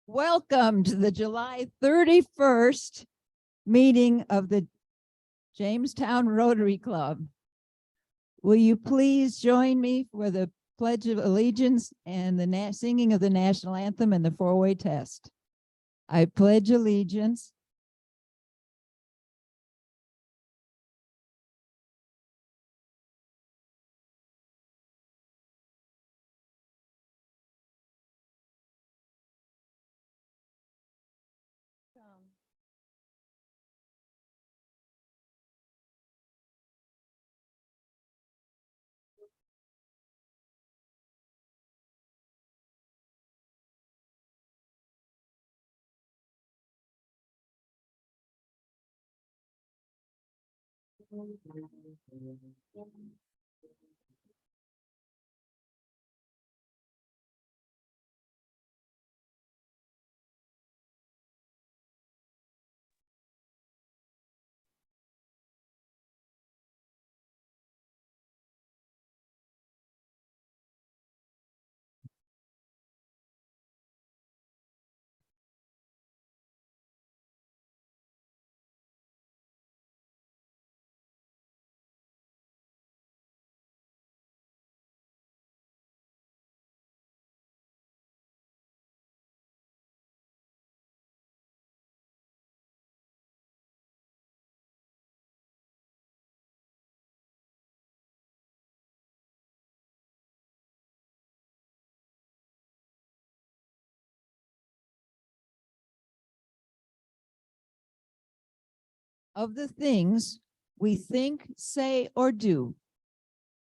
Welcome to the July 31st meeting of the Jamestown Rotary Club. Will you please join me for the Pledge of Allegiance and the singing of the national anthem and the four-way test? I pledge allegiance of the things we think, say, or do.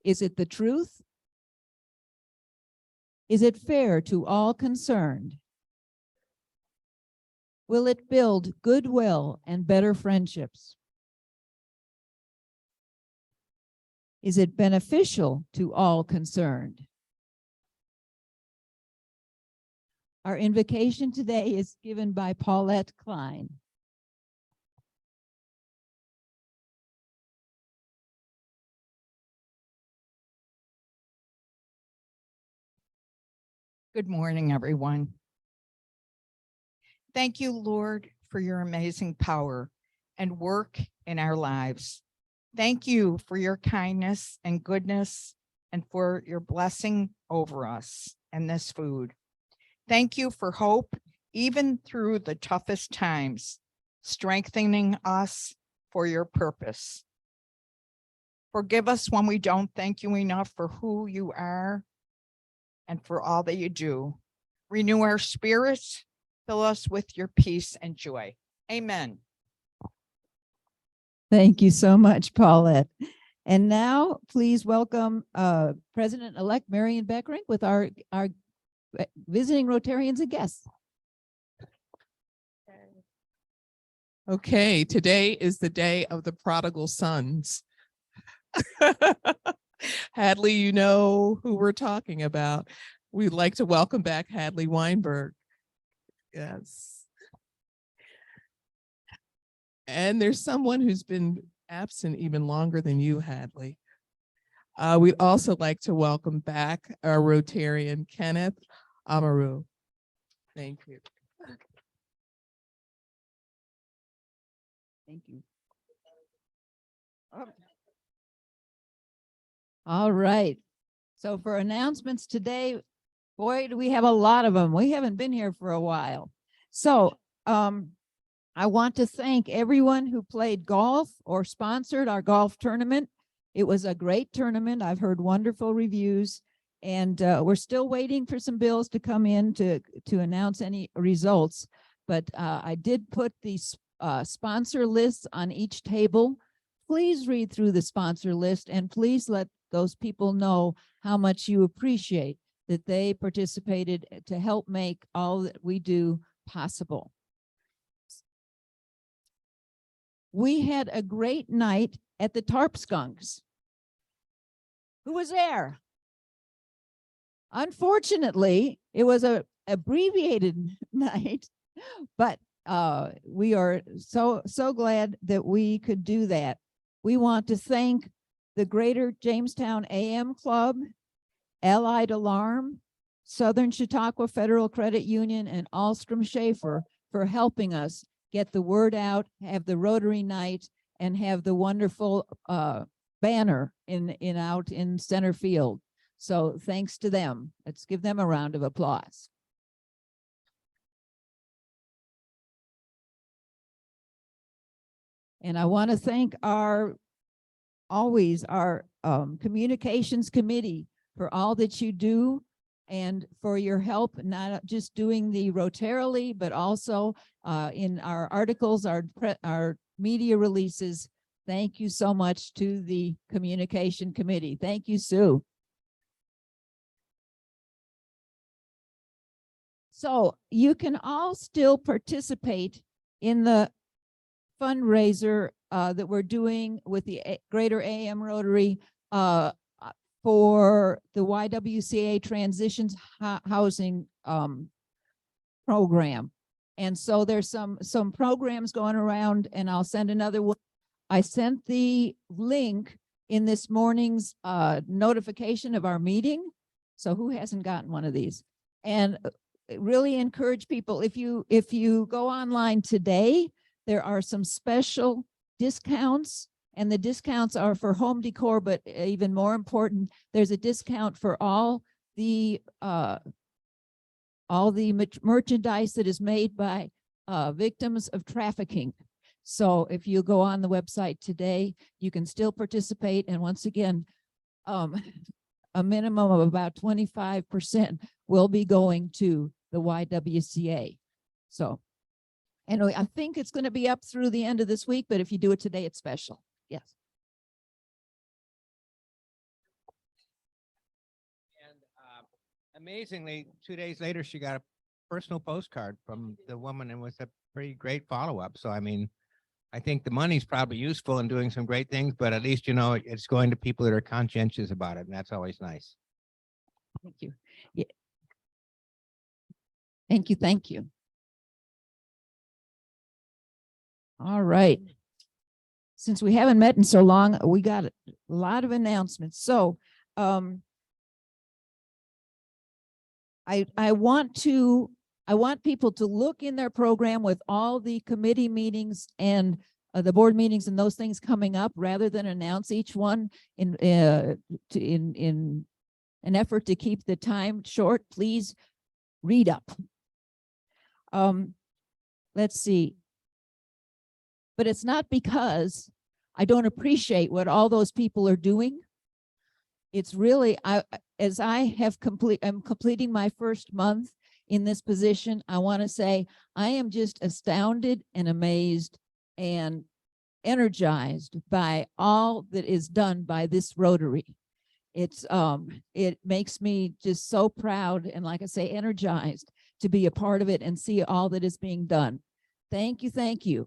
Is it the truth? Is it fair to all concerned? Will it build goodwill and better friendships? Is it beneficial to all concerned? Our invocation today is given by Paulette Klein. Good morning, everyone. Thank you, Lord, for your amazing power and work in our lives. Thank you for your kindness and goodness and for your blessing over us and this food. Thank you for hope, even through the toughest times, strengthening us for your purpose. Forgive us when we don't thank you enough for who you are and for all that you do. Renew our spirits, fill us with your peace and joy. Amen. Thank you so much, Paulette. And now please welcome President-elect Marion Beckrink with our visiting Rotarians and guests. Okay, today is the day of the prodigal sons. Hadley, you know who we're talking about. We'd like to welcome back Hadley Weinberg. Yes. And there's someone who's been absent even longer than you, Hadley. We'd also like to welcome back our Rotarian, Kenneth Amaru. Thank you. Thank you. All right. So for announcements today, boy, do we have a lot of them. We haven't been here for a while. So I want to thank everyone who played golf or sponsored our golf tournament. It was a great tournament. I've heard wonderful reviews, and we're still waiting for some bills to come in to announce any results. But I did put these sponsor lists on each table. Please read through the sponsor list and please let those people know how much you appreciate that they participated to help make all that we do possible. We had a great night at the Tarp Skunks. Who was there? Unfortunately, it was a abbreviated night, but we are so glad that we could do that. We want to thank the Greater Jamestown AM Club, Allied Alarm, Southern Chautauqua Federal Credit Union, and Alstrom Schaefer for helping us get the word out, have the Rotary Night, and have the wonderful banner out in center field. So thanks to them. Let's give them a round of applause. And I want to thank our communications committee for all that you do and for your help, not just doing the Rotarily, but also in our articles, our media releases. Thank you so much to the communication committee. Thank you, Sue. So you can all still participate in the fundraiser that we're doing with the Greater AM Rotary for the YWCA Transitions Housing program. And so there's some programs going around, and I'll send another one. I sent the link in this morning's notification of our meeting. So who hasn't gotten one of these? And really encourage people, if you go online today, there are some special discounts, and the discounts are for home decor, but even more important, there's a discount for all the merchandise that is made by victims of trafficking. So if you go on the website today, you can still participate. And once again, a minimum of about 25% will be going to the YWCA. So anyway, I think it's going to be up through the end of this week, but if you do it today, it's special. Yes. And amazingly, 2 days later, she got a personal postcard from the woman, and was a pretty great follow-up. So, I mean, I think the money's probably useful in doing some great things, but at least, you know, it's going to people that are conscientious about it, and that's always nice. Thank you. Yeah. Thank you. Thank you. All right. Since we haven't met in so long, we got a lot of announcements. So I want people to look in their program with all the committee meetings and the board meetings and those things coming up, rather than announce each one in an effort to keep the time short. Please read up. Let's see. But it's not because I don't appreciate what all those people are doing. It's really, I'm completing my first month in this position. I want to say I am just astounded and amazed and energized by all that is done by this Rotary. It makes me just so proud and, like I say, energized to be a part of it and see all that is being done. Thank you. Thank you.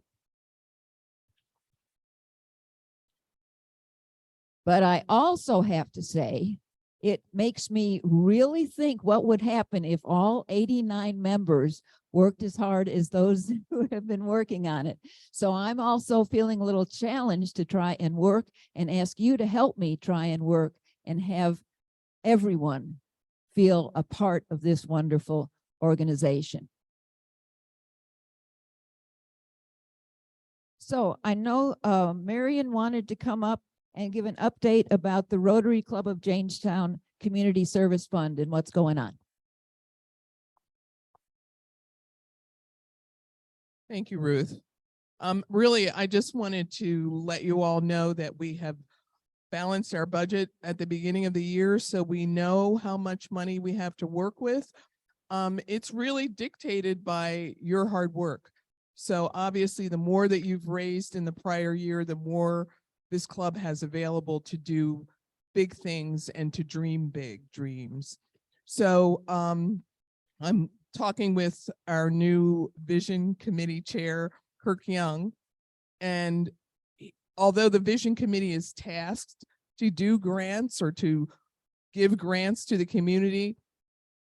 But I also have to say, it makes me really think what would happen if all 89 members worked as hard as those who have been working on it. So I'm also feeling a little challenged to try and work and ask you to help me try and work and have everyone feel a part of this wonderful organization. So I know Marion wanted to come up and give an update about the Rotary Club of Jamestown Community Service Fund and what's going on. Thank you, Ruth. Really, I just wanted to let you all know that we have balanced our budget at the beginning of the year, so we know how much money we have to work with. It's really dictated by your hard work. So obviously, the more that you've raised in the prior year, the more this club has available to do big things and to dream big dreams. So I'm talking with our new Vision Committee Chair, Kirk Young, and although the Vision Committee is tasked to do grants or to give grants to the community,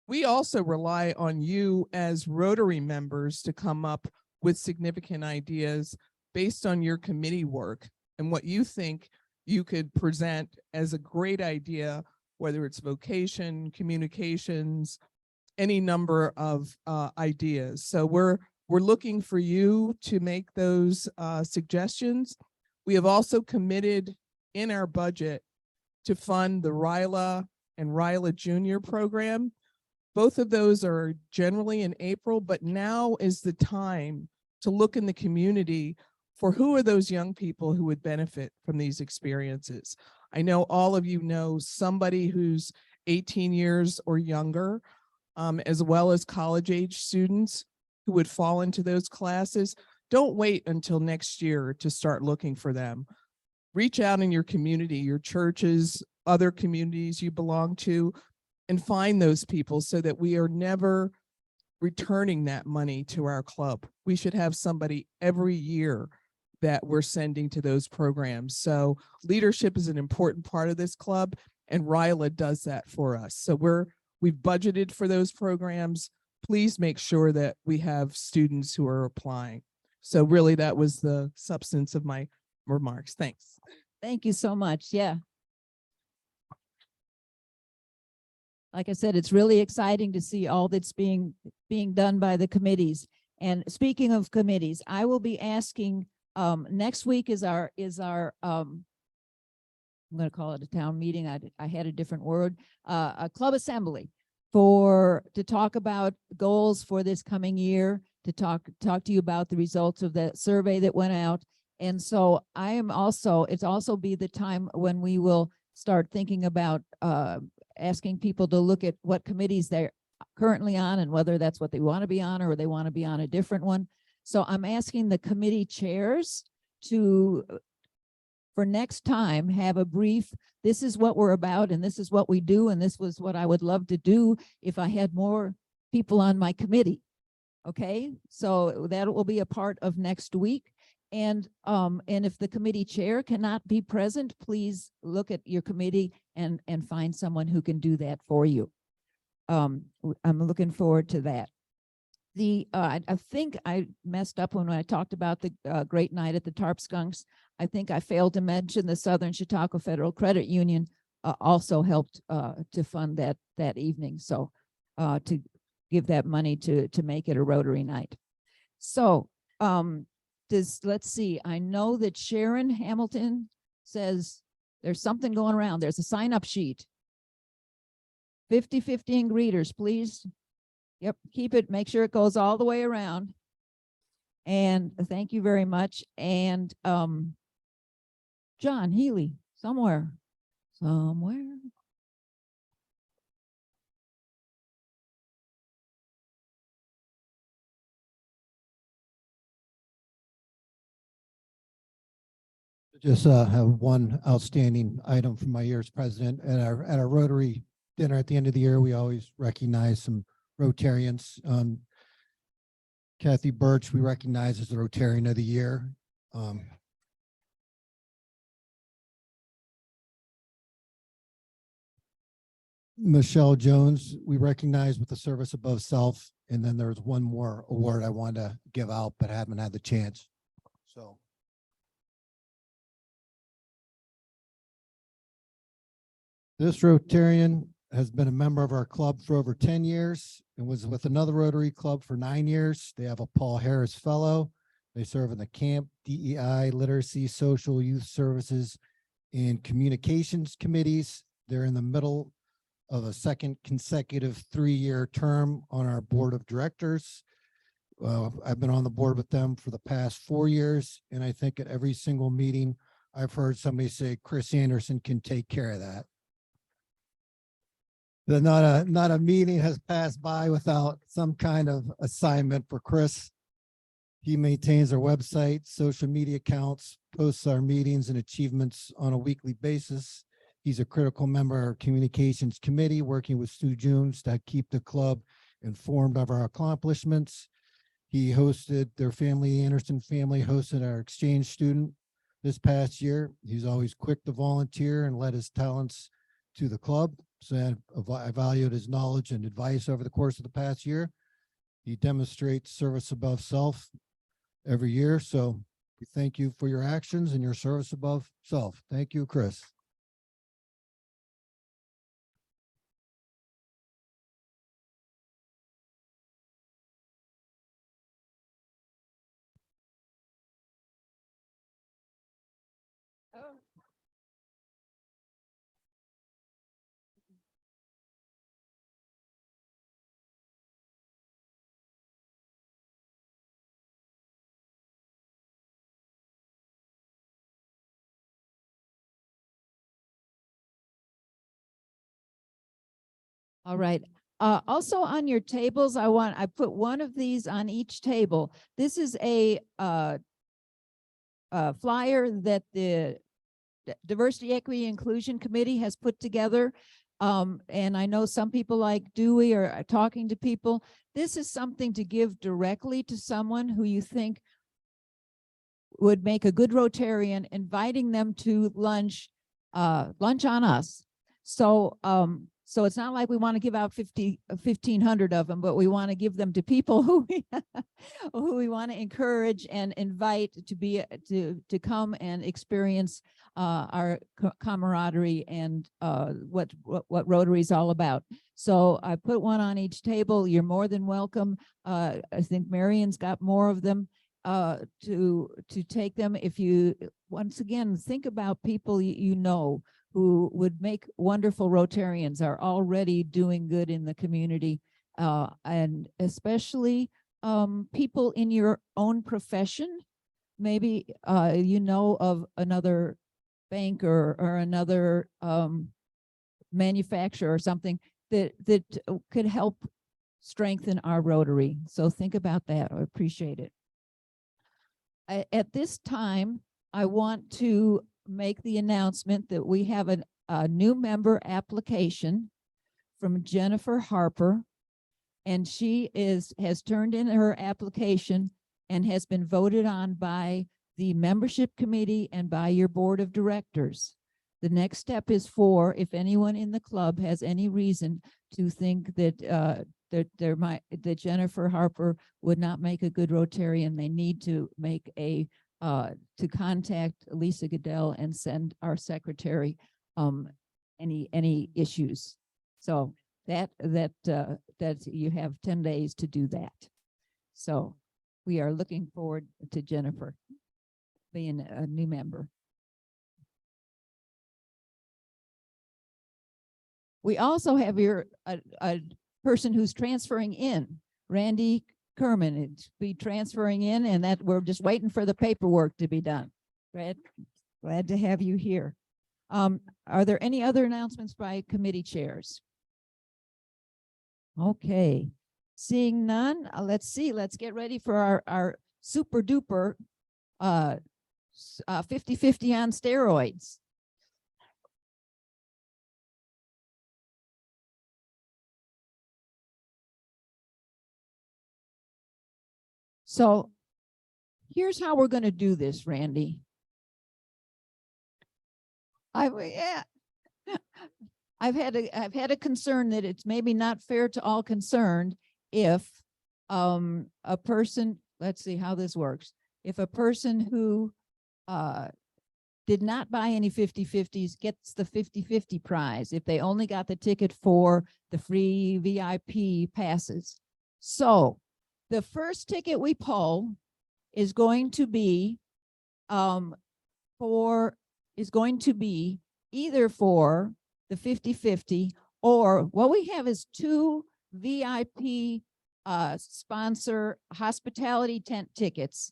we also rely on you as Rotary members to come up with significant ideas based on your committee work and what you think you could present as a great idea, whether it's vocation, communications, any number of ideas. So we're looking for you to make those suggestions. We have also committed in our budget to fund the RILA and RILA Junior program. Both of those are generally in April, but now is the time to look in the community for who are those young people who would benefit from these experiences. I know all of you know somebody who's 18 years or younger, as well as college age students who would fall into those classes. Don't wait until next year to start looking for them. Reach out in your community, your churches, other communities you belong to, and find those people so that we are never returning that money to our club. We should have somebody every year that we're sending to those programs. So leadership is an important part of this club, and RILA does that for us. So we've budgeted for those programs. Please make sure that we have students who are applying. So really that was the substance of my remarks. Thanks. Thank you so much. Yeah. Like I said, it's really exciting to see all that's being done by the committees. And speaking of committees, I will be asking, next week is our I'm going to call it a town meeting. I had a different word, a club assembly to talk about goals for this coming year, to talk to you about the results of that survey that went out. And so it's also be the time when we will start thinking about asking people to look at what committees they're currently on and whether that's what they want to be on or they want to be on a different one. So I'm asking the committee chairs to, for next time, have a brief, this is what we're about and this is what we do and this was what I would love to do if I had more people on my committee. Okay, so that will be a part of next week. And if the committee chair cannot be present, please look at your committee and find someone who can do that for you. I'm looking forward to that. I think I messed up when I talked about the great night at the Tarp Skunks. I think I failed to mention the Southern Chautauqua Federal Credit Union also helped to fund that evening. So to give that money to make it a Rotary night. So let's see, I know that Sharon Hamilton says there's something going around. There's a sign-up sheet. 50-50 in greeters, please. Yep, keep it, make sure it goes all the way around. And thank you very much. And John Healy, somewhere. Just have one outstanding item from my year as president. At our Rotary dinner at the end of the year, we always recognize some Rotarians. Kathy Birch, we recognize as the Rotarian of the Year. Michelle Jones, we recognize with the service above self. And then there's one more award I wanted to give out, but I haven't had the chance. So. This Rotarian has been a member of our club for over 10 years and was with another Rotary club for 9 years. They have a Paul Harris Fellow. They serve in the camp, DEI, literacy, social, youth services, and communications committees. They're in the middle of a second consecutive 3-year term on our board of directors. I've been on the board with them for the past 4 years, and I think at every single meeting, I've heard somebody say, Chris Anderson can take care of that. Not a meeting has passed by without some kind of assignment for Chris. He maintains our website, social media accounts, posts our meetings and achievements on a weekly basis. He's a critical member of our communications committee, working with Stu Jones to keep the club informed of our accomplishments. He hosted the Anderson family hosted our exchange student this past year. He's always quick to volunteer and lend his talents to the club. So I valued his knowledge and advice over the course of the past year. He demonstrates service above self every year. So we thank you for your actions and your service above self. Thank you, Chris. All right. Also on your tables, I put one of these on each table. This is a flyer that the Diversity, Equity, Inclusion Committee has put together. And I know some people like Dewey are talking to people. This is something to give directly to someone who you think would make a good Rotarian, inviting them to lunch on us. So so it's not like we want to give out 1,500 of them, but we want to give them to people who who we want to encourage and invite to be to come and experience our camaraderie and what Rotary is all about. So I put one on each table. You're more than welcome. I think Marion's got more of them to take them. If you once again think about people you know who would make wonderful Rotarians, are already doing good in the community, and especially people in your own profession. Maybe you know of another banker or another manufacturer or something that could help strengthen our Rotary. So think about that. I appreciate it. At this time, I want to make the announcement that we have a new member application from Jennifer Harper, and she has turned in her application and has been voted on by the membership committee and by your board of directors. The next step is if anyone in the club has any reason to think that that Jennifer Harper would not make a good Rotarian, they need to make to contact Lisa Goodell and send our secretary any issues. So that you have 10 days to do that. So we are looking forward to Jennifer being a new member. We also have a person who's transferring in, Randy Kerman, is be transferring in, and that we're just waiting for the paperwork to be done. Glad to have you here. Are there any other announcements by committee chairs? Okay, seeing none, let's get ready for our super duper 50-50 on steroids. So here's how we're going to do this, Randy. I've had a concern that it's maybe not fair to all concerned if a person, let's see how this works. If a person who did not buy any 50-50s gets the 50-50 prize, if they only got the ticket for the free VIP passes. So the first ticket we pull is going to be either for the 50-50, or what we have is 2 VIP sponsor hospitality tent tickets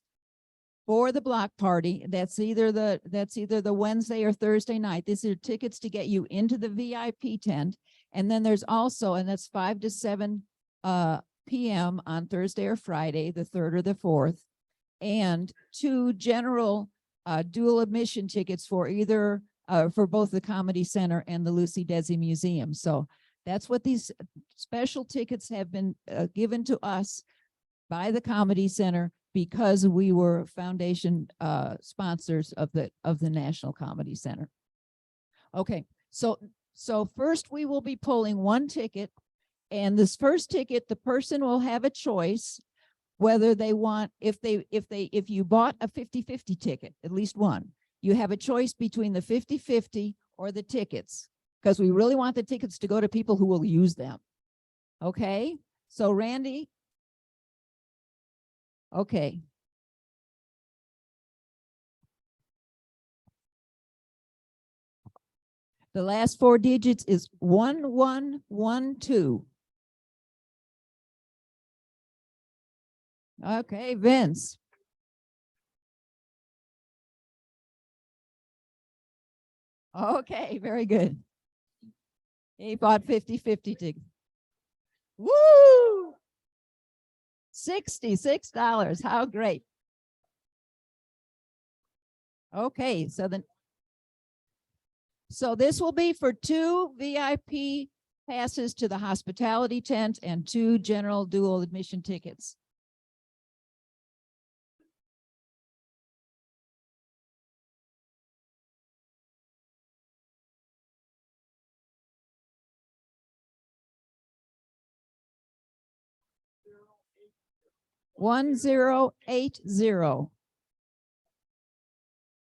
for the block party. That's either the Wednesday or Thursday night. These are tickets to get you into the VIP tent. And then there's also, and that's 5 to 7 p.m. on Thursday or Friday, the 3rd or the 4th, and 2 general dual admission tickets for either for both the Comedy Center and the Lucy Desi Museum. So that's what these special tickets have been given to us by the Comedy Center, because we were foundation sponsors of the National Comedy Center. Okay, so first we will be pulling 1 ticket. And this first ticket, the person will have a choice whether they want, if you bought a 50-50 ticket, at least one, you have a choice between the 50-50 or the tickets, because we really want the tickets to go to people who will use them. Okay, so Randy. Okay. The last 4 digits is 1112. Okay, Vince. Okay, very good. He bought 50-50 tickets. Woo! $66. How great. Okay, so this will be for 2 VIP passes to the hospitality tent and 2 general dual admission tickets. $1080.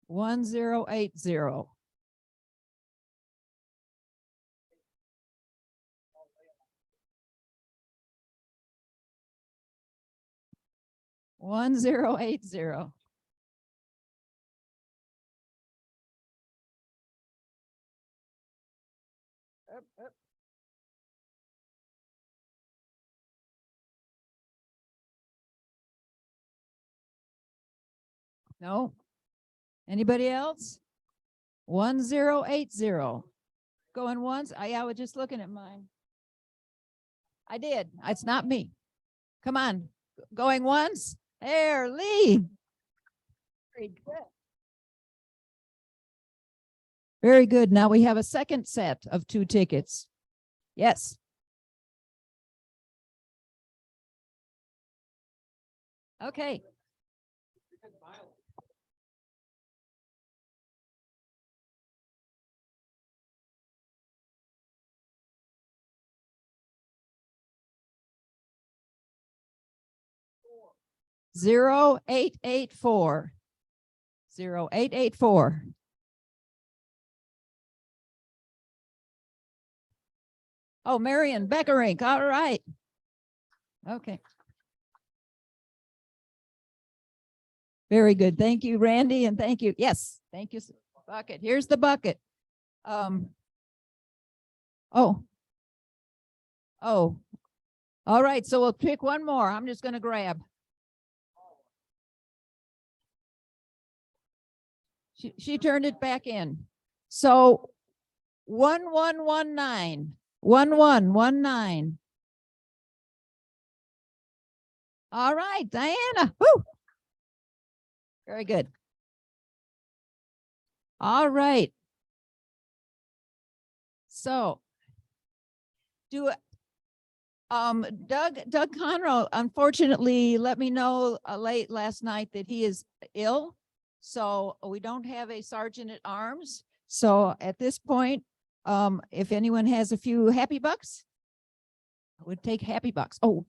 $1080. $1080. No? Anybody else? 1080. Going once? I was just looking at mine. I did. It's not me. Come on. Going once? There, Lee. Very good. Very good. Now we have a second set of 2 tickets. Yes. Okay. $0884. $0884. Oh, Marion Beckerink. All right. Okay. Very good. Thank you, Randy, and thank you. Yes, thank you. Bucket. Here's the bucket. Oh. All right, so we'll pick one more. I'm just going to grab. She turned it back in. So 1119. 1119. All right, Diana. Woo. Very good. All right. So Doug Conroe unfortunately let me know late last night that he is ill. So we don't have a sergeant at arms. So at this point, if anyone has a few happy bucks, I would take happy bucks. Oh.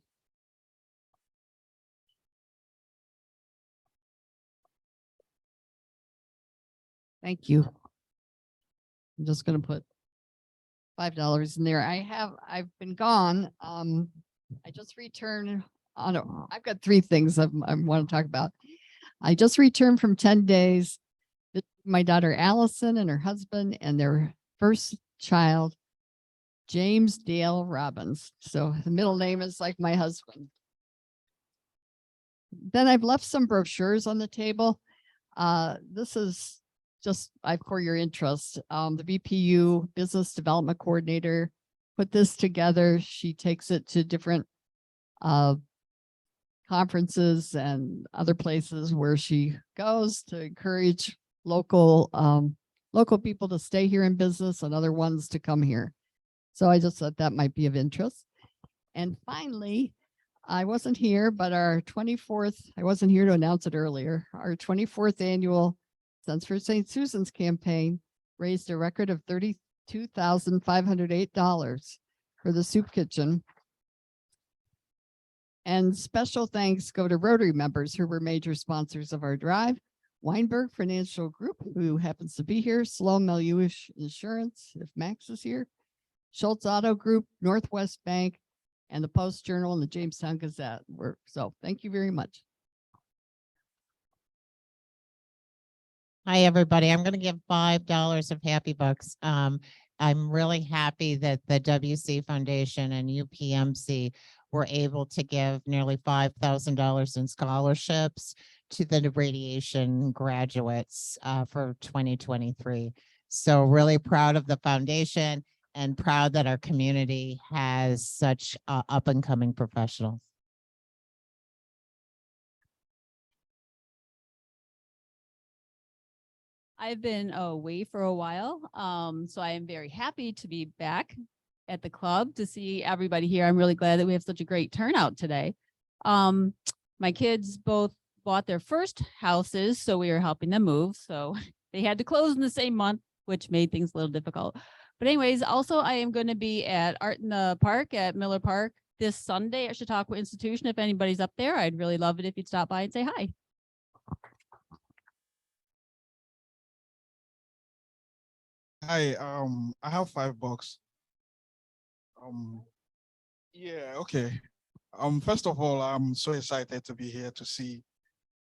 Thank you. I'm just going to put $5 in there. I've been gone. I just returned on, I've got 3 things I want to talk about. I just returned from 10 days. My daughter Allison and her husband and their first child, James Dale Robbins. So the middle name is like my husband. Then I've left some brochures on the table. This is just for your interest. The BPU Business Development Coordinator put this together. She takes it to different conferences and other places where she goes to encourage local people to stay here in business and other ones to come here. So I just thought that might be of interest. And finally, I wasn't here, but our 24th, I wasn't here to announce it earlier, our 24th annual Sense for St. Susan's campaign raised a record of $32,508 for the soup kitchen. And special thanks go to Rotary members who were major sponsors of our drive. Weinberg Financial Group, who happens to be here, Sloan Milieu Insurance, if Max is here, Schultz Auto Group, Northwest Bank, and the Post Journal and the Jamestown Gazette. So thank you very much. Hi, everybody. I'm going to give $5 of happy bucks. I'm really happy that the WC Foundation and UPMC were able to give nearly $5,000 in scholarships to the radiation graduates for 2023. So really proud of the foundation and proud that our community has such up and coming professionals. I've been away for a while, so I am very happy to be back at the club to see everybody here. I'm really glad that we have such a great turnout today. My kids both bought their first houses, so we are helping them move. So they had to close in the same month, which made things a little difficult. But anyways, also I am going to be at Art in the Park at Miller Park this Sunday at Chautauqua Institution. If anybody's up there, I'd really love it if you'd stop by and say hi. Hi, I have $5. Yeah, okay. First of all, I'm so excited to be here to see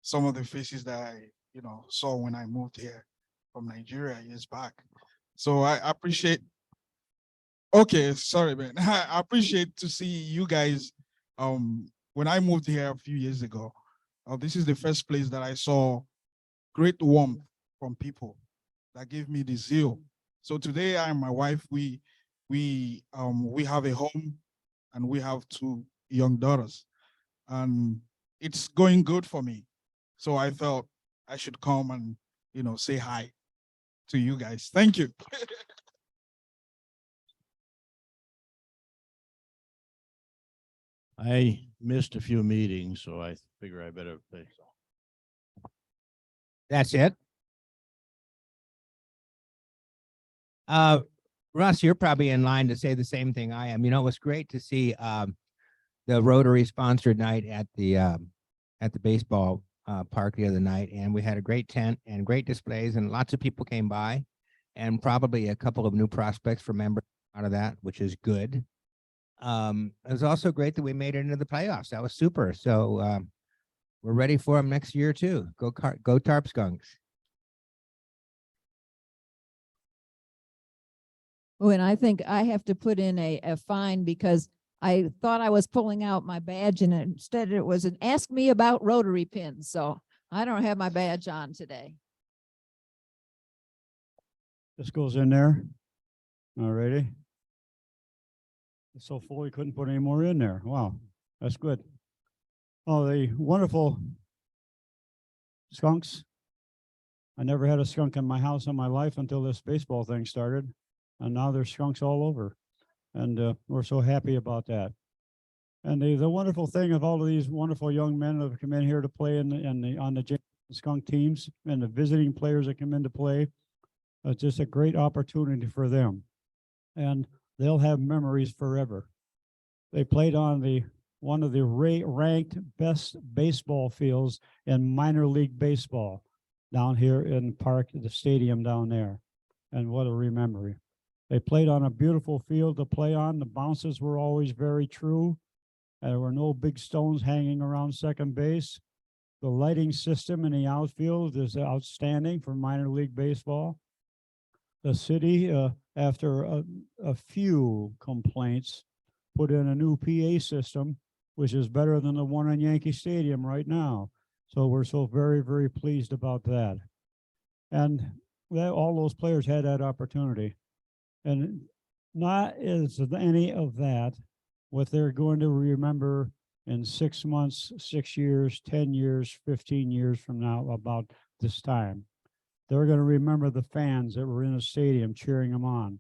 some of the faces that I, saw when I moved here from Nigeria years back. So I appreciate. Okay, sorry, man. I appreciate to see you guys. When I moved here a few years ago, this is the first place that I saw great warmth from people that gave me the zeal. So today I and my wife, we have a home and we have 2 young daughters, and it's going good for me. So I felt I should come and, say hi to you guys. Thank you. I missed a few meetings, so I figure I better say so. That's it. Russ, you're probably in line to say the same thing I am. It was great to see the Rotary sponsored night at the baseball park the other night, and we had a great tent and great displays, and lots of people came by, and probably a couple of new prospects for members out of that, which is good. It was also great that we made it into the playoffs. That was super. So we're ready for them next year too. Go Tarp Skunks. Oh, and I think I have to put in a fine because I thought I was pulling out my badge and instead it was an ask me about Rotary pins. So I don't have my badge on today. This goes in there. Alrighty. It's so full, you couldn't put any more in there. Wow, that's good. Oh, the wonderful skunks. I never had a skunk in my house in my life until this baseball thing started. And now there's skunks all over. And we're so happy about that. And the wonderful thing of all of these wonderful young men that have come in here to play on the Jamestown skunk teams and the visiting players that come in to play, it's just a great opportunity for them. And they'll have memories forever. They played on one of the ranked best baseball fields in minor league baseball down here in the stadium down there. And what a memory. They played on a beautiful field to play on. The bounces were always very true. There were no big stones hanging around second base. The lighting system in the outfield is outstanding for minor league baseball. The city, after a few complaints, put in a new PA system, which is better than the one in Yankee Stadium right now. So we're so very, very pleased about that. And all those players had that opportunity. And not is any of that what they're going to remember in 6 months, 6 years, 10 years, 15 years from now about this time. They're going to remember the fans that were in the stadium cheering them on.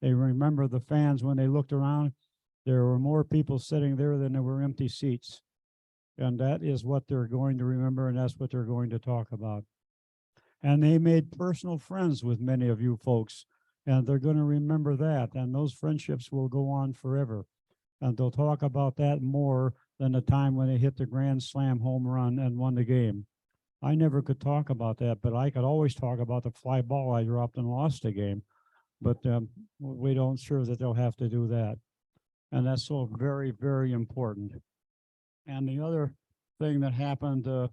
They remember the fans when they looked around, there were more people sitting there than there were empty seats. And that is what they're going to remember, and that's what they're going to talk about. And they made personal friends with many of you folks, and they're going to remember that, and those friendships will go on forever. And they'll talk about that more than the time when they hit the grand slam home run and won the game. I never could talk about that, but I could always talk about the fly ball I dropped and lost the game. But we don't sure that they'll have to do that. And that's so very, very important. And the other thing that happened, the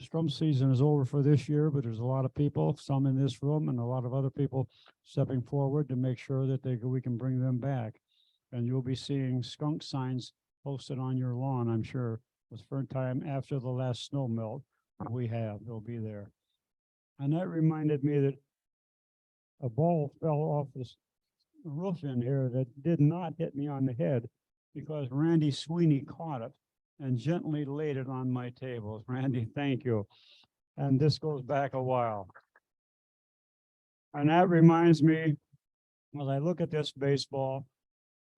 scrum season is over for this year, but there's a lot of people, some in this room and a lot of other people stepping forward to make sure that we can bring them back. And you'll be seeing skunk signs posted on your lawn, I'm sure, the first time after the last snow melt they'll be there. And that reminded me that a ball fell off this roof in here that did not hit me on the head because Randy Sweeney caught it and gently laid it on my table. Randy, thank you. And this goes back a while. And that reminds me, when I look at this baseball,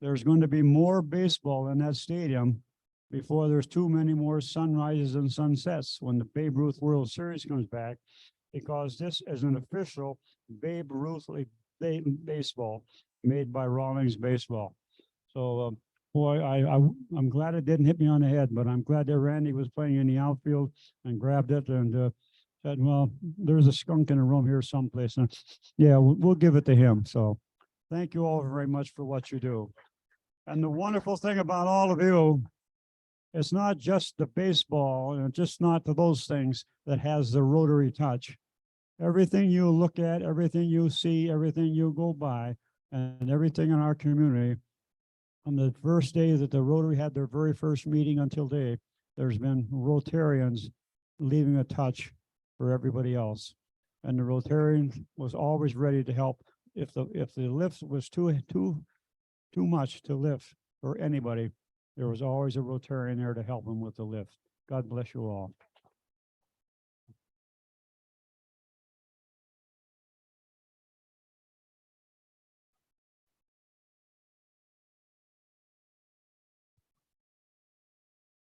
there's going to be more baseball in that stadium before there's too many more sunrises and sunsets when the Babe Ruth World Series comes back, because this is an official Babe Ruth baseball made by Rawlings Baseball. So, boy, I'm glad it didn't hit me on the head, but I'm glad that Randy was playing in the outfield and grabbed it and said, well, there's a skunk in a room here someplace. And yeah, we'll give it to him. So thank you all very much for what you do. And the wonderful thing about all of you, it's not just the baseball and just not those things that has the Rotary touch. Everything you look at, everything you see, everything you go by, and everything in our community, on the first day that the Rotary had their very first meeting until today, there's been Rotarians leaving a touch for everybody else. And the Rotarian was always ready to help. If the lift was too much to lift for anybody, there was always a Rotarian there to help them with the lift. God bless you all.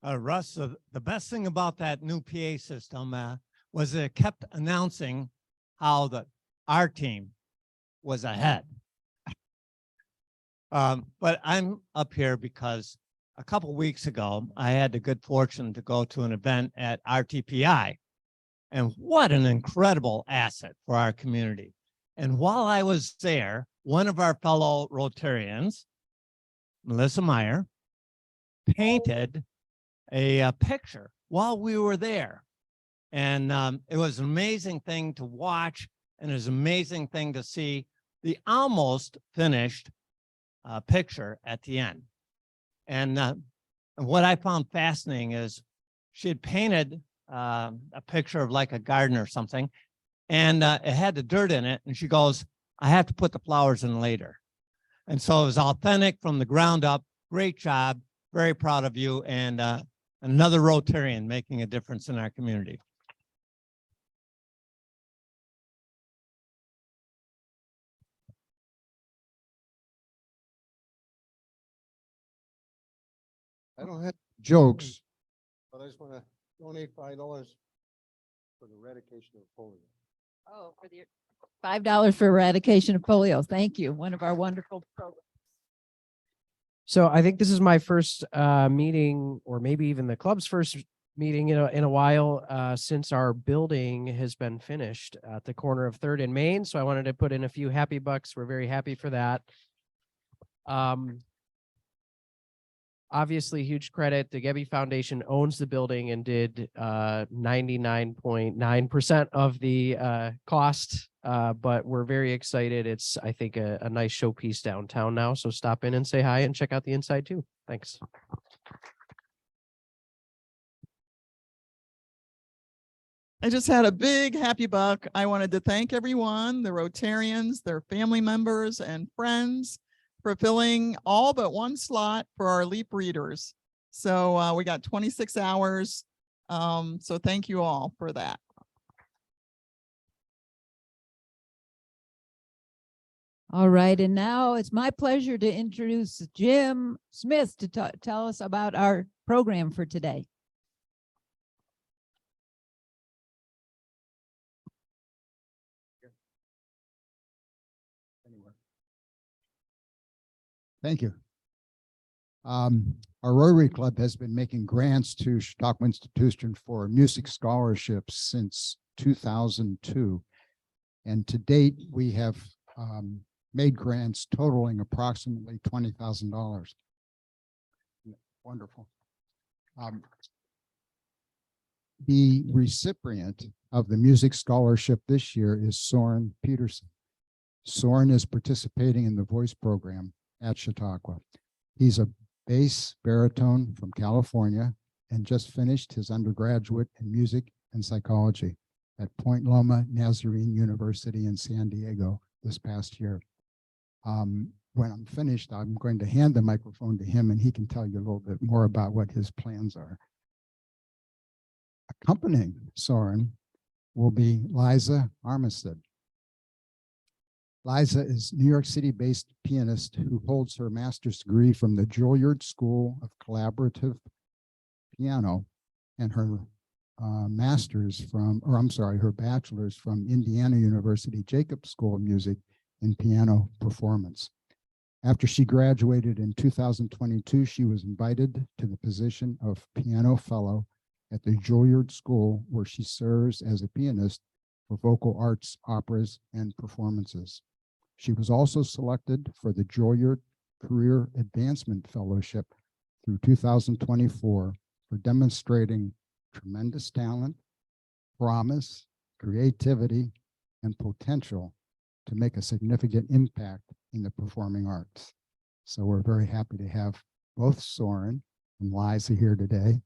Russ, the best thing about that new PA system was it kept announcing how our team was ahead. But I'm up here because a couple weeks ago, I had the good fortune to go to an event at RTPI. And what an incredible asset for our community. And while I was there, one of our fellow Rotarians, Melissa Meyer, painted a picture while we were there. And it was an amazing thing to watch, and it was an amazing thing to see the almost finished picture at the end. And what I found fascinating is she had painted a picture of like a garden or something, and it had the dirt in it, and she goes, I have to put the flowers in later. And so it was authentic from the ground up. Great job. Very proud of you. And another Rotarian making a difference in our community. I don't have jokes, but I just want to donate $5 for the eradication of polio. Oh, for the $5 for eradication of polio. Thank you. One of our wonderful programs. So I think this is my first meeting, or maybe even the club's first meeting in a while since our building has been finished at the corner of 3rd and Main. So I wanted to put in a few happy bucks. We're very happy for that. Obviously, huge credit. The Gebby Foundation owns the building and did 99.9% of the cost, but we're very excited. It's, I think, a nice showpiece downtown now. So stop in and say hi and check out the inside too. Thanks. I just had a big happy buck. I wanted to thank everyone, the Rotarians, their family members and friends, for filling all but one slot for our LEAP readers. So we got 26 hours. So thank you all for that. All right, and now it's my pleasure to introduce Jim Smith to tell us about our program for today. Thank you. Our Rotary Club has been making grants to Chautauqua Institution for music scholarships since 2002. And to date, we have made grants totaling approximately $20,000. Wonderful. The recipient of the music scholarship this year is Soren Pederson. Soren is participating in the voice program at Chautauqua. He's a bass baritone from California and just finished his undergraduate in music and psychology at Point Loma Nazarene University in San Diego this past year. When I'm finished, I'm going to hand the microphone to him and he can tell you a little bit more about what his plans are. Accompanying Soren will be Liza Armistead. Liza is New York City-based pianist who holds her master's degree from the Juilliard School of Collaborative Piano and her her bachelor's from Indiana University Jacobs School of Music in Piano Performance. After she graduated in 2022, she was invited to the position of Piano Fellow at the Juilliard School, where she serves as a pianist for vocal arts, operas, and performances. She was also selected for the Juilliard Career Advancement Fellowship through 2024 for demonstrating tremendous talent, promise, creativity, and potential to make a significant impact in the performing arts. So we're very happy to have both Soren and Liza here today.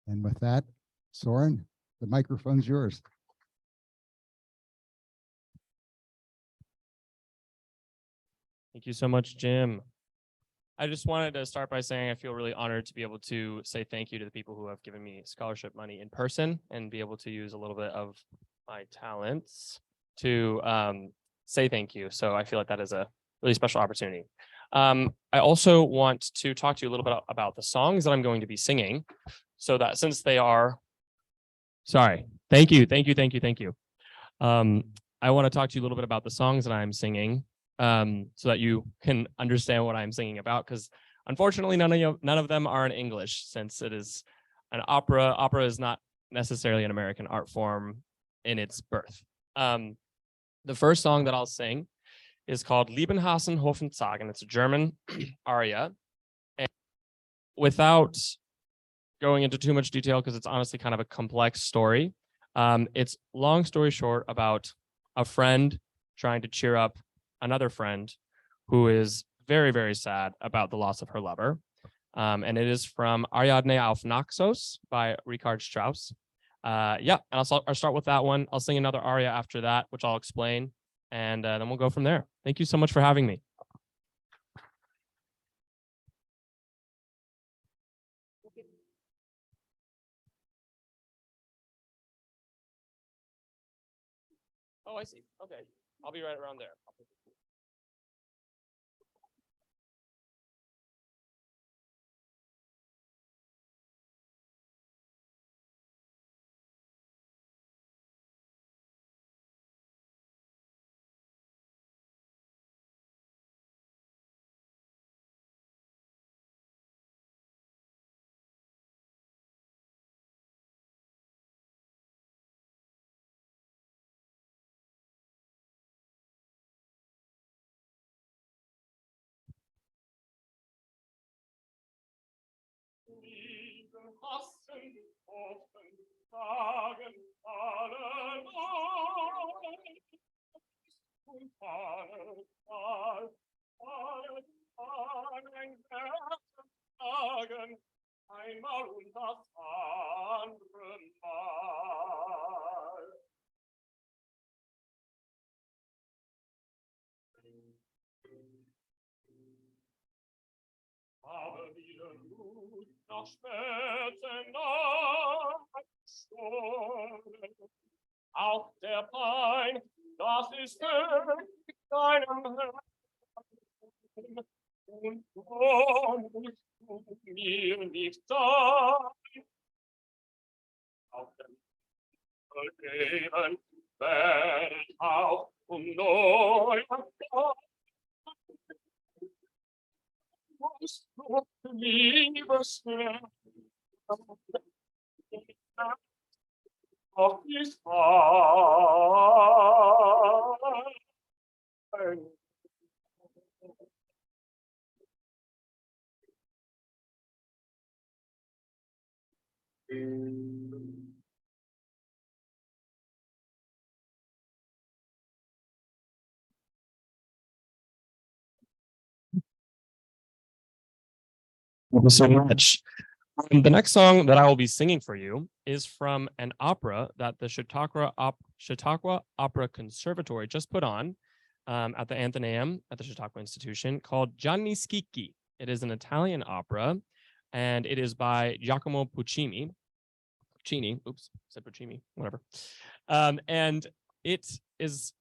And with that, Soren, the microphone's yours. Thank you so much, Jim. I just wanted to start by saying I feel really honored to be able to say thank you to the people who have given me scholarship money in person and be able to use a little bit of my talents to say thank you. So I feel like that is a really special opportunity. I also want to talk to you a little bit about the songs that I'm going to be singing, so that since they are, thank you. I want to talk to you a little bit about the songs that I'm singing, so that you can understand what I'm singing about, because unfortunately none of them are in English, since it is an opera. Opera is not necessarily an American art form in its birth. The first song that I'll sing is called Liebenhassen Hoffenzagen. It's a German aria. And without going into too much detail, because it's honestly kind of a complex story, it's long story short about a friend trying to cheer up another friend who is very, very sad about the loss of her lover. And it is from Ariadne auf Naxos by Richard Strauss. And I'll start with that one. I'll sing another aria after that, which I'll explain, and then we'll go from there. Thank you so much for having me. Oh, I see. Okay. I'll be right around there. Einmal und das andere Mal. Aber wieder Mut nach späten Nachtstunde. Auch der Pein, das ist in deinem Herzen. Und so musst du mir nicht sein. Auf dem Leben werde ich auch neu musst du Liebe schnell auf die Wahl. Thank you so much. The next song that I will be singing for you is from an opera that the Chautauqua Opera Conservatory just put on. at the Athenaeum at the Chautauqua Institution called Gianni Schicchi. It is an Italian opera, and it is by Giacomo Puccini. Oops, said Puccini, whatever. And it is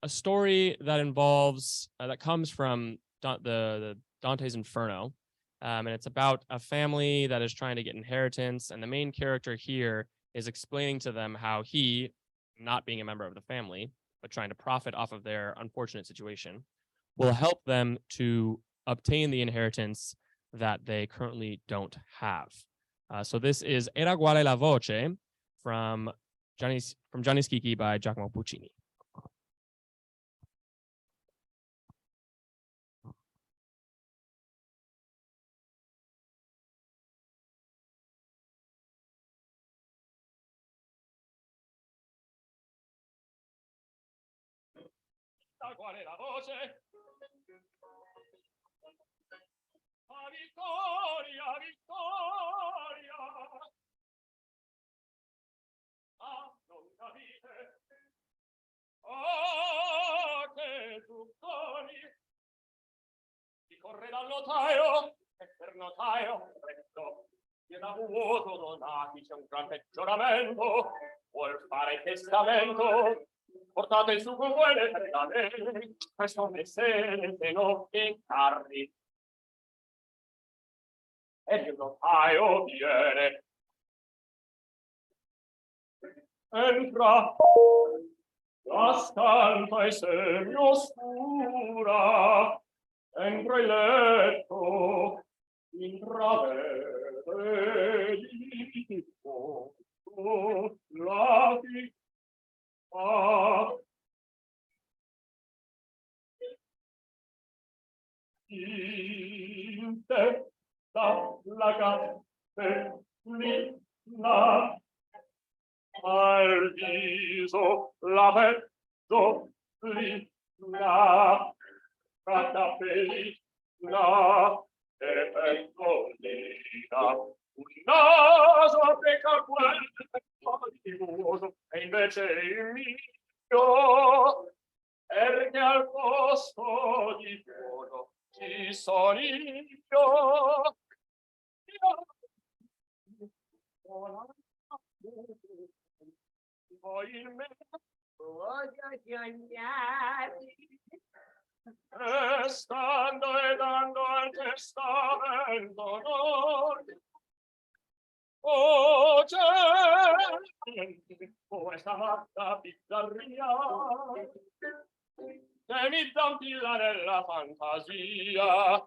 a story that involves, that comes from the Dante's Inferno. And it's about a family that is trying to get inheritance. And the main character here is explaining to them how he, not being a member of the family, but trying to profit off of their unfortunate situation, will help them to obtain the inheritance that they currently don't have. So this is Era Quale la Voce from Gianni Schicchi by Giacomo Puccini. Qual è la voce? A vittoria, vittoria. Ah, non capite. Ah, che zucconi. Si corre dal notaio e per notaio presto. Viene vuoto donati, c'è un gran peggioramento. Vuol fare testamento. Portate il suo buone per da me, questo messere se non che carri. E il notaio viene. Entra, la stanza è semi-oscura, entra il letto, intravede di fondo la figura. Inte la cappellina al viso la pezzolina la cappellina e pezzolina un naso che capuoso e invece il mio perché al posto di fondo ci sono io. Poi il me voglio chiamati e stando e dando al testamento noi. Oh, gente, questa matta bizzarria che mi dà un pilla nella fantasia.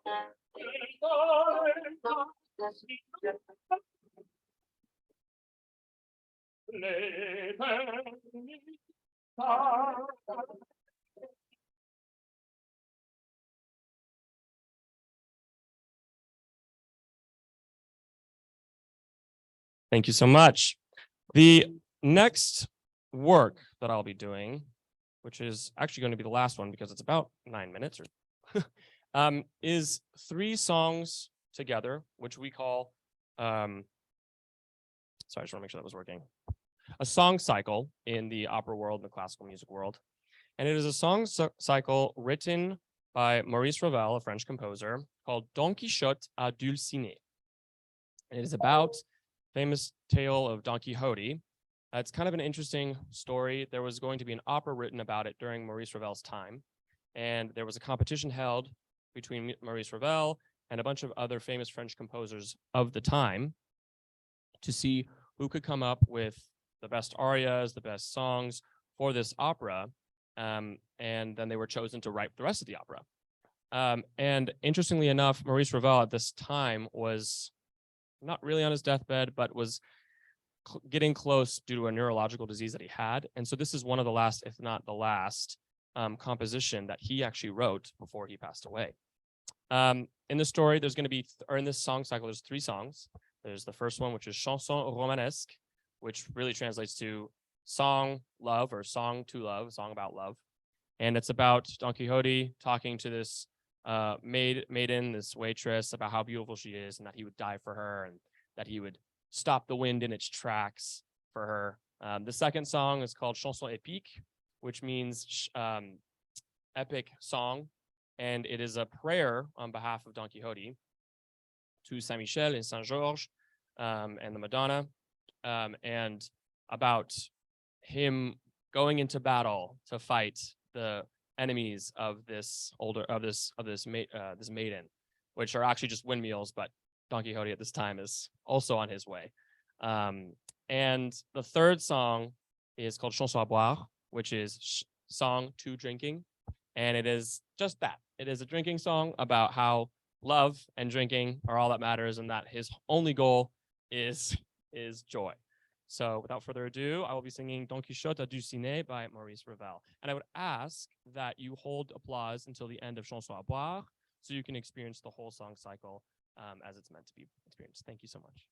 Thank you so much. The next work that I'll be doing, which is actually going to be the last one because it's about 9 minutes, or is 3 songs together, which we call, sorry, I just want to make sure that was working. A song cycle in the opera world, the classical music world. And it is a song cycle written by Maurice Ravel, a French composer, called Don Quixote à Dulcinée. It is about famous tale of Don Quixote. It's kind of an interesting story. There was going to be an opera written about it during Maurice Ravel's time. And there was a competition held between Maurice Ravel and a bunch of other famous French composers of the time to see who could come up with the best arias, the best songs for this opera. And then they were chosen to write the rest of the opera. And interestingly enough, Maurice Ravel at this time was not really on his deathbed, but was getting close due to a neurological disease that he had. And so this is one of the last, if not the last, composition that he actually wrote before he passed away. In the story, there's going to be, or in this song cycle, there's 3 songs. There's the first one, which is Chanson romanesque, which really translates to song love or song to love, song about love. And it's about Don Quixote talking to this maiden, this waitress, about how beautiful she is and that he would die for her and that he would stop the wind in its tracks for her. The second song is called Chanson épique, which means epic song, and it is a prayer on behalf of Don Quixote to Saint Michel and Saint George, and the Madonna, and about him going into battle to fight the enemies of this maiden, which are actually just windmills, but Don Quixote at this time is also on his way. And the third song is called Chanson à boire, which is song to drinking. And it is just that. It is a drinking song about how love and drinking are all that matters, and that his only goal is joy. So without further ado, I will be singing Don Quixote du Cygne by Maurice Ravel. And I would ask that you hold applause until the end of Chanson à boire, so you can experience the whole song cycle as it's meant to be experienced. Thank you so much.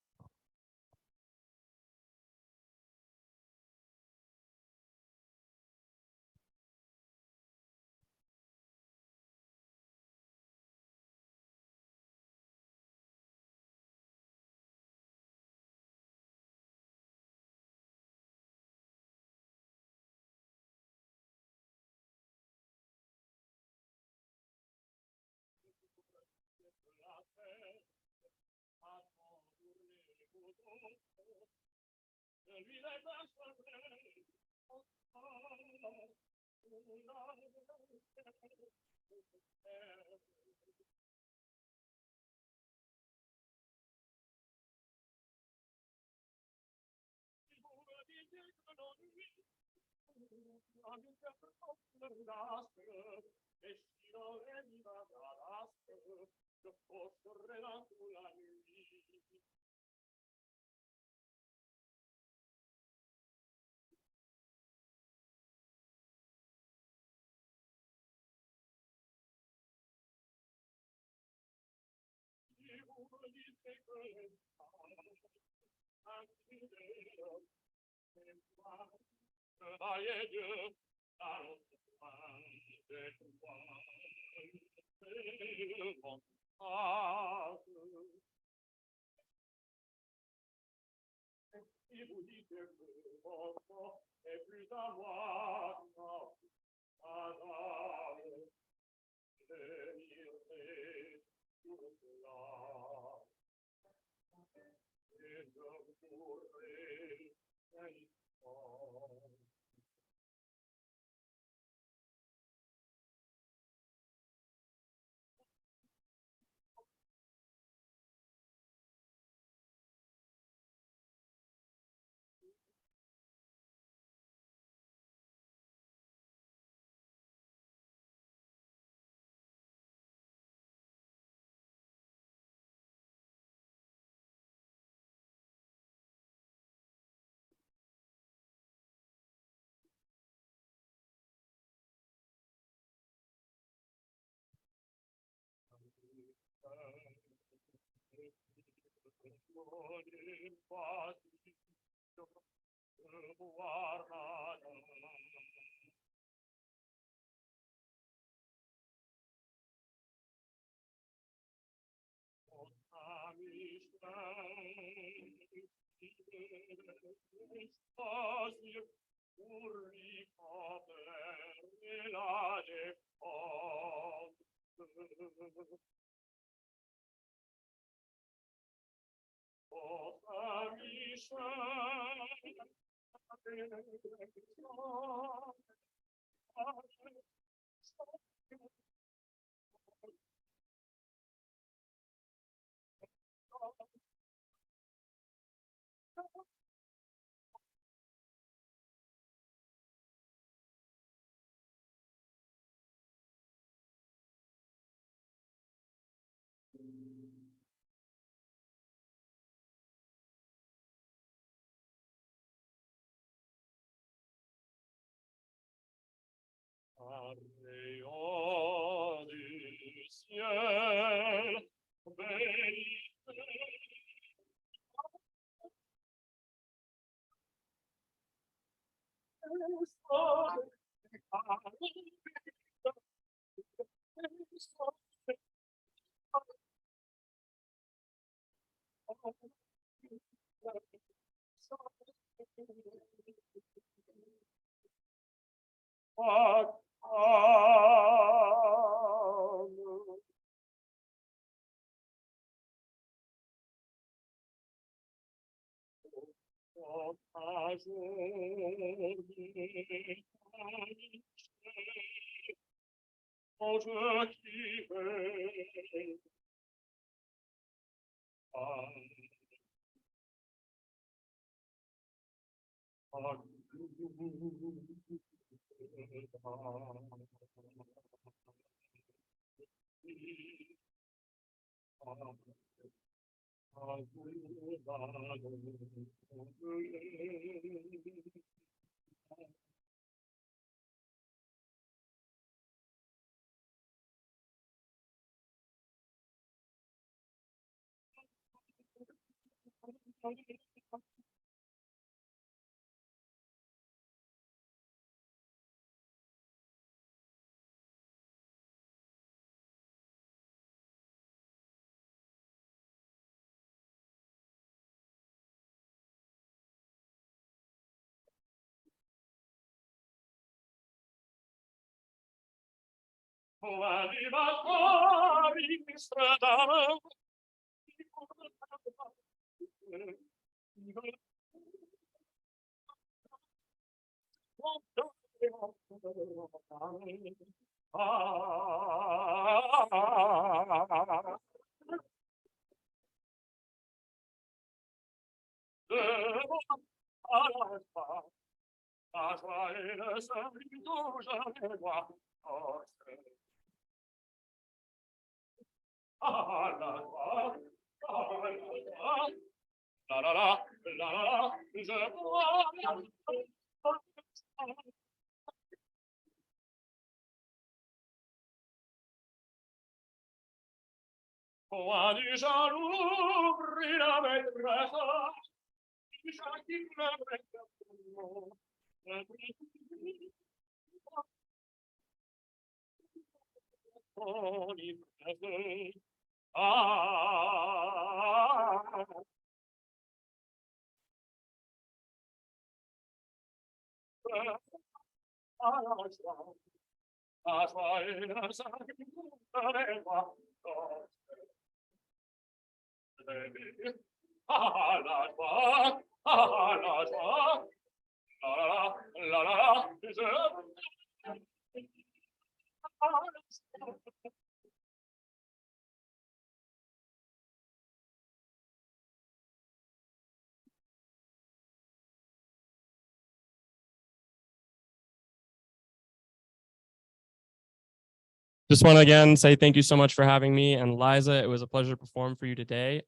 Just want to again say thank you so much for having me. And Liza, it was a pleasure to perform for you today.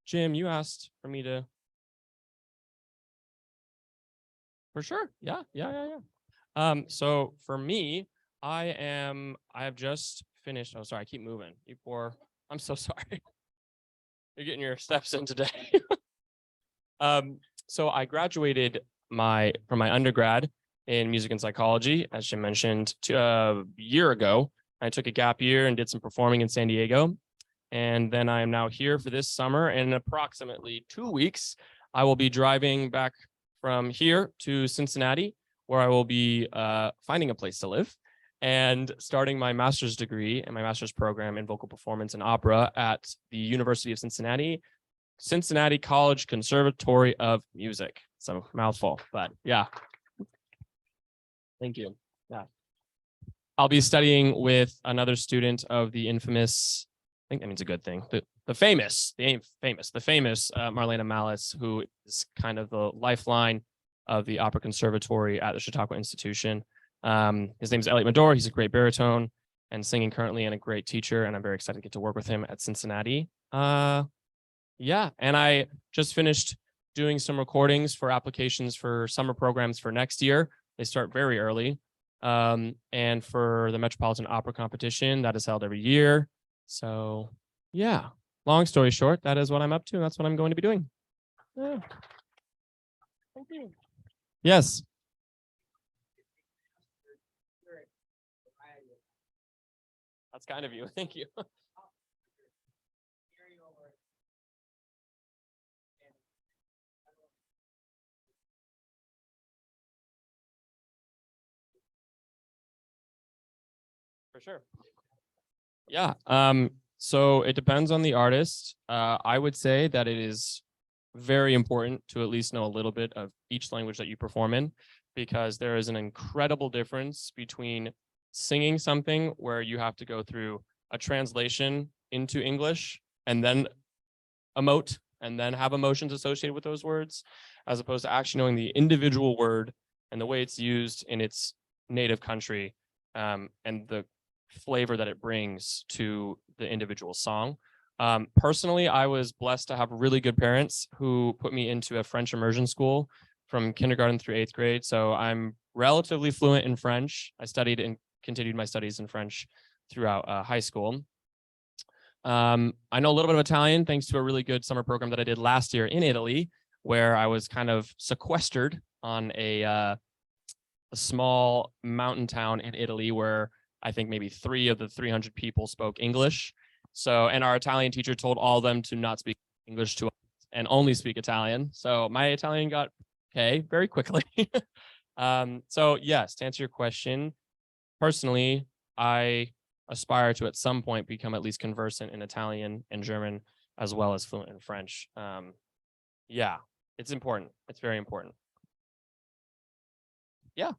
Jim, you asked for me to. For sure. Yeah. So for me, I have just finished. Oh, sorry, I keep moving. You poor. I'm so sorry. You're getting your steps in today. So I graduated from my undergrad in music and psychology, as Jim mentioned, a year ago. I took a gap year and did some performing in San Diego. And then I am now here for this summer. And in approximately 2 weeks, I will be driving back from here to Cincinnati, where I will be finding a place to live and starting my master's degree and my master's program in vocal performance and opera at the University of Cincinnati College Conservatory of Music. So mouthful, but yeah. Thank you. Yeah. I'll be studying with another student of the infamous, I think that means a good thing, the famous Marlena Malice, who is kind of the lifeline of the Opera Conservatory at the Chautauqua Institution. His name is Elliot Medor. He's a great baritone and singing currently and a great teacher. And I'm very excited to get to work with him at Cincinnati. Yeah, and I just finished doing some recordings for applications for summer programs for next year. They start very early. And for the Metropolitan Opera Competition that is held every year. So yeah, long story short, that is what I'm up to. And that's what I'm going to be doing. Yeah. Thank you. Yes. That's kind of you. Thank you. For sure. Yeah. So it depends on the artist. I would say that it is very important to at least know a little bit of each language that you perform in, because there is an incredible difference between singing something where you have to go through a translation into English and then emote and then have emotions associated with those words, as opposed to actually knowing the individual word and the way it's used in its native country, and the flavor that it brings to the individual song. Personally, I was blessed to have really good parents who put me into a French immersion school from kindergarten through 8th grade. So I'm relatively fluent in French. I studied and continued my studies in French throughout high school. I know a little bit of Italian thanks to a really good summer program that I did last year in Italy, where I was kind of sequestered on a small mountain town in Italy where I think maybe 3 of the 300 people spoke English. So, and our Italian teacher told all of them to not speak English to us and only speak Italian. So my Italian got okay very quickly. So yes, to answer your question, personally, I aspire to at some point become at least conversant in Italian and German, as well as fluent in French. Yeah, it's important. It's very important. Yeah.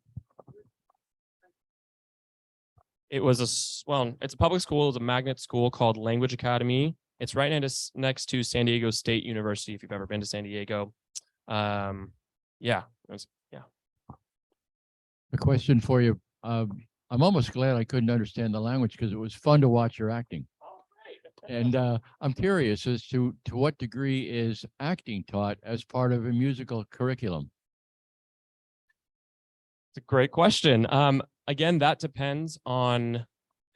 It was it's a public school. It's a magnet school called Language Academy. It's right next to San Diego State University, if you've ever been to San Diego. Yeah. A question for you. I'm almost glad I couldn't understand the language because it was fun to watch your acting. And I'm curious as to what degree is acting taught as part of a musical curriculum? It's a great question. Again, that depends on,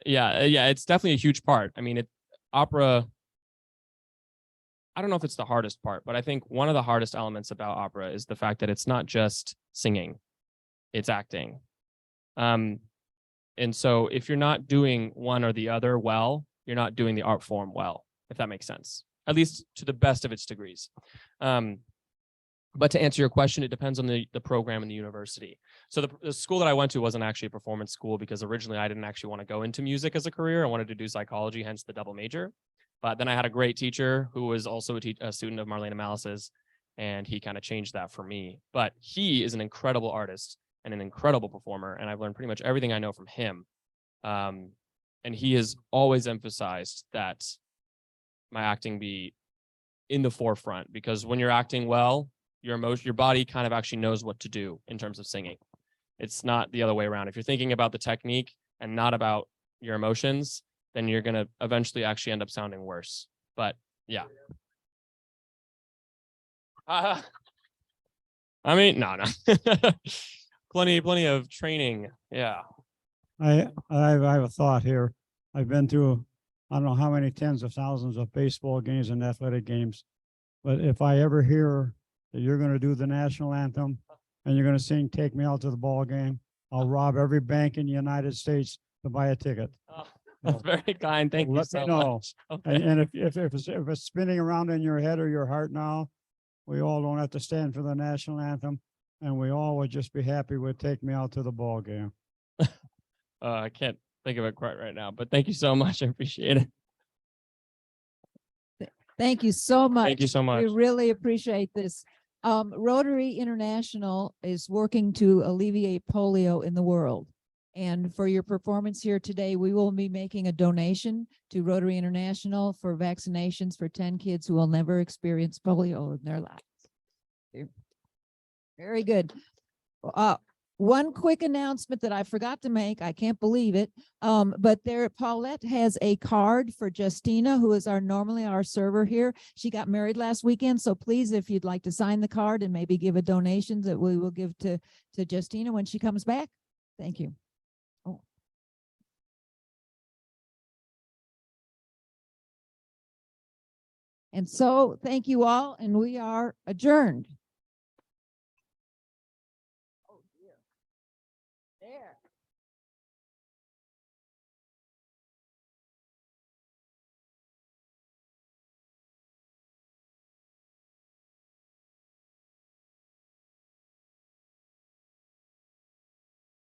it's definitely a huge part. I mean, opera, I don't know if it's the hardest part, but I think one of the hardest elements about opera is the fact that it's not just singing, it's acting. And so if you're not doing one or the other well, you're not doing the art form well, if that makes sense, at least to the best of its degrees. But to answer your question, it depends on the program in the university. So the school that I went to wasn't actually a performance school, because originally I didn't actually want to go into music as a career. I wanted to do psychology, hence the double major. But then I had a great teacher who was also a student of Marlena Malice's, and he kind of changed that for me. But he is an incredible artist and an incredible performer, and I've learned pretty much everything I know from him. And he has always emphasized that my acting be in the forefront, because when you're acting well, your body kind of actually knows what to do in terms of singing. It's not the other way around. If you're thinking about the technique and not about your emotions, then you're going to eventually actually end up sounding worse. But yeah. I mean, no. Plenty of training. Yeah. I have a thought here. I've been to, I don't know how many tens of thousands of baseball games and athletic games, but if I ever hear that you're going to do the national anthem and you're going to sing "Take Me Out to the Ball Game," I'll rob every bank in the United States to buy a ticket. Oh, that's very kind. Thank you Let so me know. much. Okay. And if it's spinning around in your head or your heart now, we all don't have to stand for the national anthem, and we all would just be happy with "Take Me Out to the Ball Game." I can't think of it quite right now, but thank you so much. I appreciate it. Thank you so much. Thank you so much. We really appreciate this. Rotary International is working to alleviate polio in the world. And for your performance here today, we will be making a donation to Rotary International for vaccinations for 10 kids who will never experience polio in their lives. Very good. One quick announcement that I forgot to make, I can't believe it, but Paulette has a card for Justina, who is normally our server here. She got married last weekend, so please, if you'd like to sign the card and maybe give a donation that we will give to Justina when she comes back. Thank you. Oh. And so, thank you all, and we are adjourned.